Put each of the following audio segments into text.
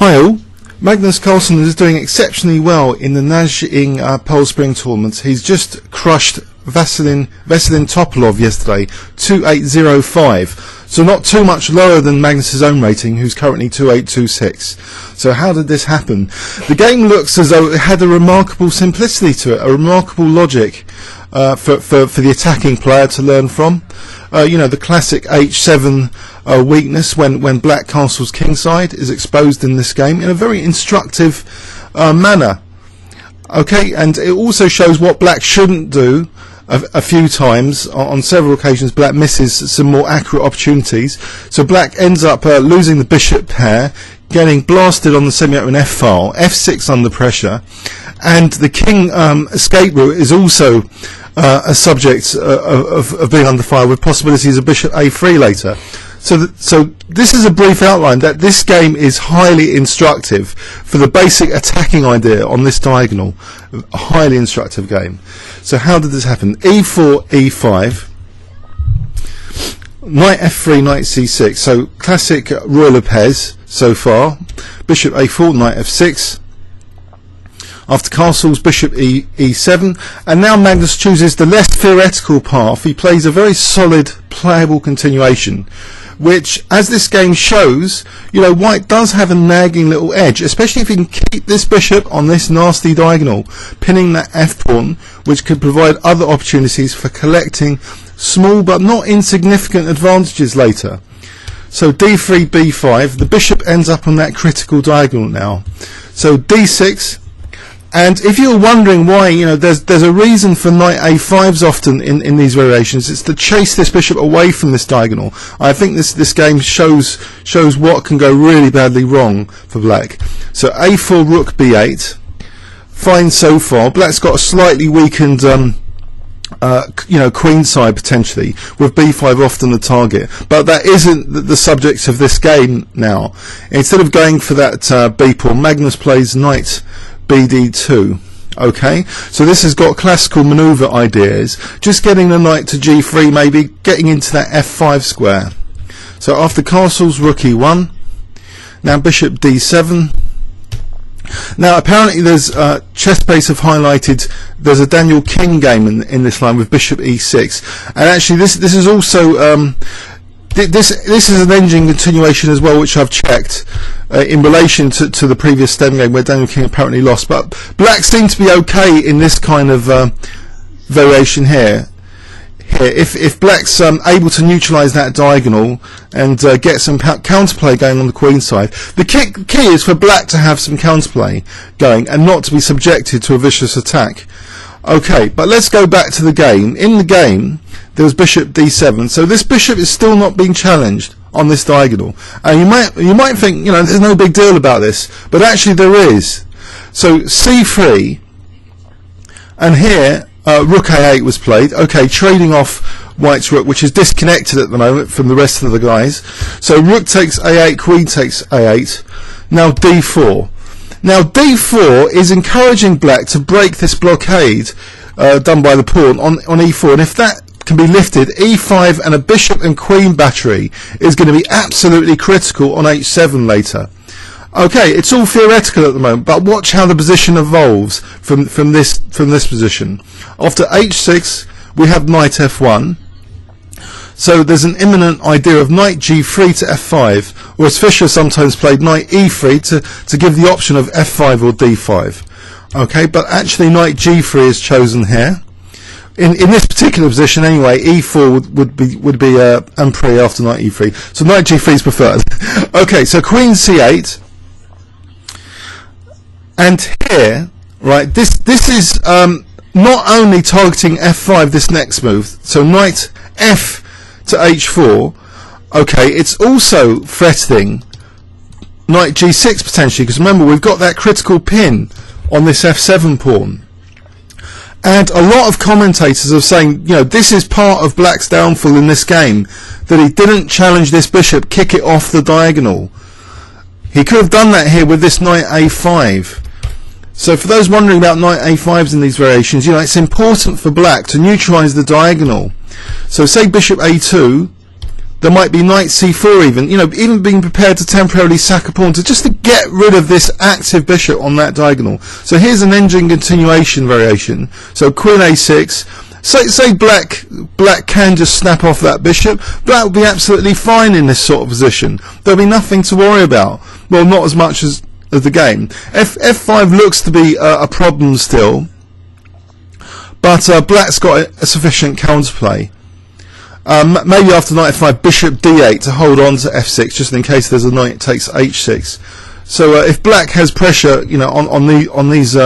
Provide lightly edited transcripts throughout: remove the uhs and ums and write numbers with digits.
Hi all, Magnus Carlsen is doing exceptionally well in the Nanjing Pole Spring tournament. He's just crushed Veselin Topalov yesterday, 2805. So not too much lower than Magnus's own rating, who's currently 2826. So how did this happen? The game looks as though it had a remarkable simplicity to it, a remarkable logic for the attacking player to learn from. You know, the classic H7 weakness when black castles kingside is exposed in this game in a very instructive manner. Okay, and it also shows what black shouldn't do. A few times, on several occasions, black misses some more accurate opportunities. So black ends up losing the bishop pair, getting blasted on the semi-open F file, F6 under pressure, and the king escape route is also a subject of being under fire, with possibilities of bishop A3 later. So this is a brief outline that this game is highly instructive for the basic attacking idea on this diagonal. A highly instructive game. So how did this happen? E4, E5, knight F3, knight C6. So classic Ruy Lopez so far. Bishop A4, knight F6. After castles, bishop E7, and now Magnus chooses the less theoretical path. He plays a very solid, playable continuation, which, as this game shows, you know, white does have a nagging little edge, especially if he can keep this bishop on this nasty diagonal, pinning that F pawn, which could provide other opportunities for collecting small but not insignificant advantages later. So D3, B5, the bishop ends up on that critical diagonal now. So D6. And if you're wondering why, you know, there's a reason for knight A5s often in these variations. It's to chase this bishop away from this diagonal. I think this game shows what can go really badly wrong for black. So A4, rook B8, fine so far. Black's got a slightly weakened you know, queen side potentially, with B5 often the target, but that isn't the subject of this game now. Instead of going for that B pawn, Magnus plays knight Bd2. Okay, so this has got classical maneuver ideas, just getting the knight to G3, maybe getting into that F5 square. So after castles, rook E1, now bishop D7. Now apparently there's ChessBase have highlighted there's a Daniel King game in this line with bishop E6, and actually this is also this is an Nanjing continuation as well, which I've checked in relation to the previous stem game where Daniel King apparently lost. But black seem to be okay in this kind of variation here. If black's able to neutralise that diagonal and get some counterplay going on the queen side, the key is for black to have some counterplay going and not to be subjected to a vicious attack. Okay, but let's go back to the game. In the game, there was bishop D7, so this bishop is still not being challenged on this diagonal. And you might think, you know, there's no big deal about this, but actually there is. So C3, and here rook A8 was played. Okay, trading off white's rook, which is disconnected at the moment from the rest of the guys. So rook takes A8, queen takes A8. Now D4. Now D4 is encouraging black to break this blockade done by the pawn on E4, and if that can be lifted, E5 and a bishop and queen battery is going to be absolutely critical on H7 later. Okay, it's all theoretical at the moment, but watch how the position evolves from this position. After H6, we have knight F1. So there's an imminent idea of knight G3 to F5, or as Fischer sometimes played, knight E3 to give the option of F5 or D5. Okay, but actually knight G3 is chosen here. In this particular position anyway, E4 would be Ampre after knight E3. So knight G3 is preferred. Okay, so queen C8. And here, right, this is not only targeting F5, this next move, so knight F to H4, okay, it's also threatening knight G6 potentially, because remember we've got that critical pin on this F7 pawn. And a lot of commentators are saying, you know, this is part of black's downfall in this game, that he didn't challenge this bishop, kick it off the diagonal. He could have done that here with this knight A5. So for those wondering about knight A5s in these variations, you know, it's important for black to neutralise the diagonal. So say bishop A2, There might be knight c4 even, you know, even being prepared to temporarily sack a pawn just to get rid of this active bishop on that diagonal. So here's an Nanjing continuation variation. So queen a6. Say black can just snap off that bishop. Black will be absolutely fine in this sort of position. There'll be nothing to worry about. Well, not as much as the game. F5 looks to be a problem still, but black's got a sufficient counterplay. Maybe after knight f5, bishop d8 to hold on to f6, just in case there's a knight takes h6. So if black has pressure, you know, on these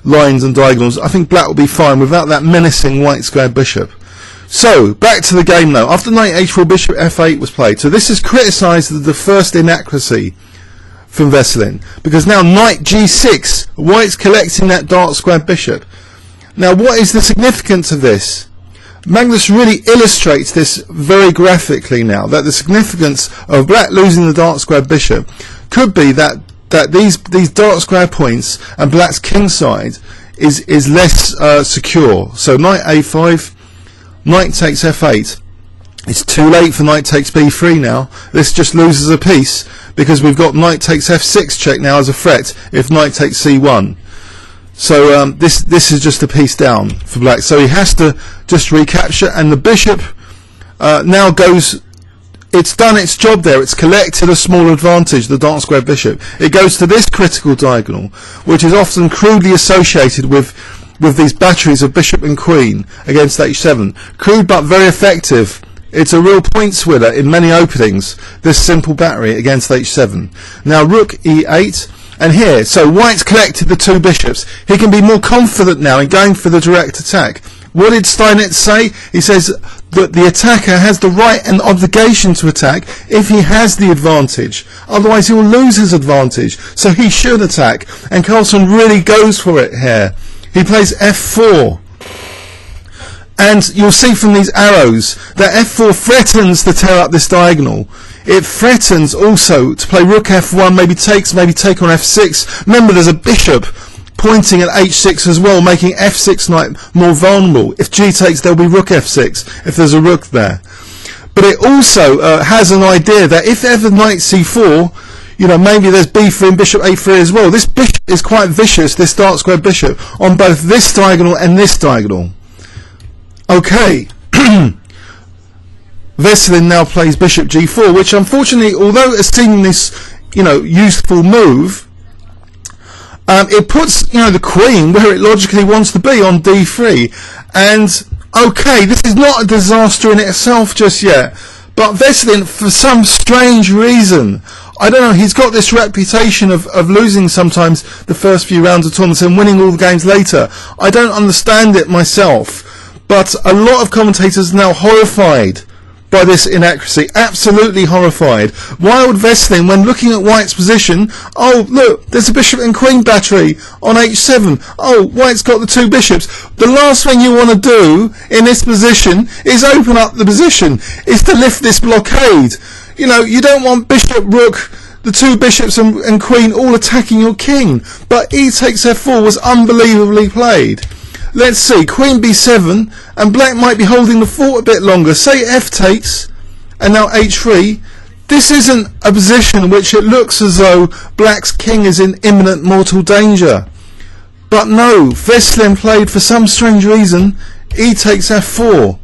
lines and diagonals, I think black will be fine without that menacing white squared bishop. So back to the game though. After knight h4, bishop f8 was played. So this is criticised as the first inaccuracy from Veselin, because now knight g6, white's collecting that dark squared bishop. Now what is the significance of this? Magnus really illustrates this very graphically now, that the significance of black losing the dark squared bishop could be that these dark square points and black's king side is less secure. So knight a5, knight takes f8. It's too late for knight takes b3 now. This just loses a piece because we've got knight takes f6 check now as a threat if knight takes c1. So this is just a piece down for black. So he has to just recapture, and the bishop now goes. It's done its job there. It's collected a small advantage, the dark square bishop. It goes to this critical diagonal, which is often crudely associated with these batteries of bishop and queen against h7. Crude but very effective. It's a real points winner in many openings, this simple battery against h7. Now rook e8. And here, so white's collected the two bishops. He can be more confident now in going for the direct attack. What did Steinitz say? He says that the attacker has the right and obligation to attack if he has the advantage. Otherwise he will lose his advantage. So he should attack. And Carlsen really goes for it here. He plays f4. And you'll see from these arrows that f4 threatens to tear up this diagonal. It threatens also to play rook f1, maybe take on f6. Remember, there's a bishop pointing at h6 as well, making f6 knight more vulnerable. If g takes, there'll be rook f6 if there's a rook there. But it also has an idea that if ever knight c4, you know, maybe there's b3 and bishop a3 as well. This bishop is quite vicious, this dark square bishop, on both this diagonal and this diagonal. Okay. Veselin now plays bishop g4, which unfortunately, although it's seeming this, you know, useful move, it puts, you know, the queen where it logically wants to be on d3. And okay, this is not a disaster in itself just yet, but Veselin, for some strange reason, I don't know, he's got this reputation of losing sometimes the first few rounds of tournaments and winning all the games later. I don't understand it myself, but a lot of commentators are now horrified by this inaccuracy, absolutely horrified. Why would Veselin, when looking at white's position, oh look, there's a bishop and queen battery on h7, oh, white's got the two bishops. The last thing you want to do in this position is open up the position, is to lift this blockade. You know, you don't want bishop, rook, the two bishops and queen all attacking your king. But e takes f4 was unbelievably played. Let's see, queen b7, and black might be holding the fort a bit longer. Say f takes, and now h3. This isn't a position which it looks as though black's king is in imminent mortal danger. But no, Veselin played, for some strange reason, e takes f4.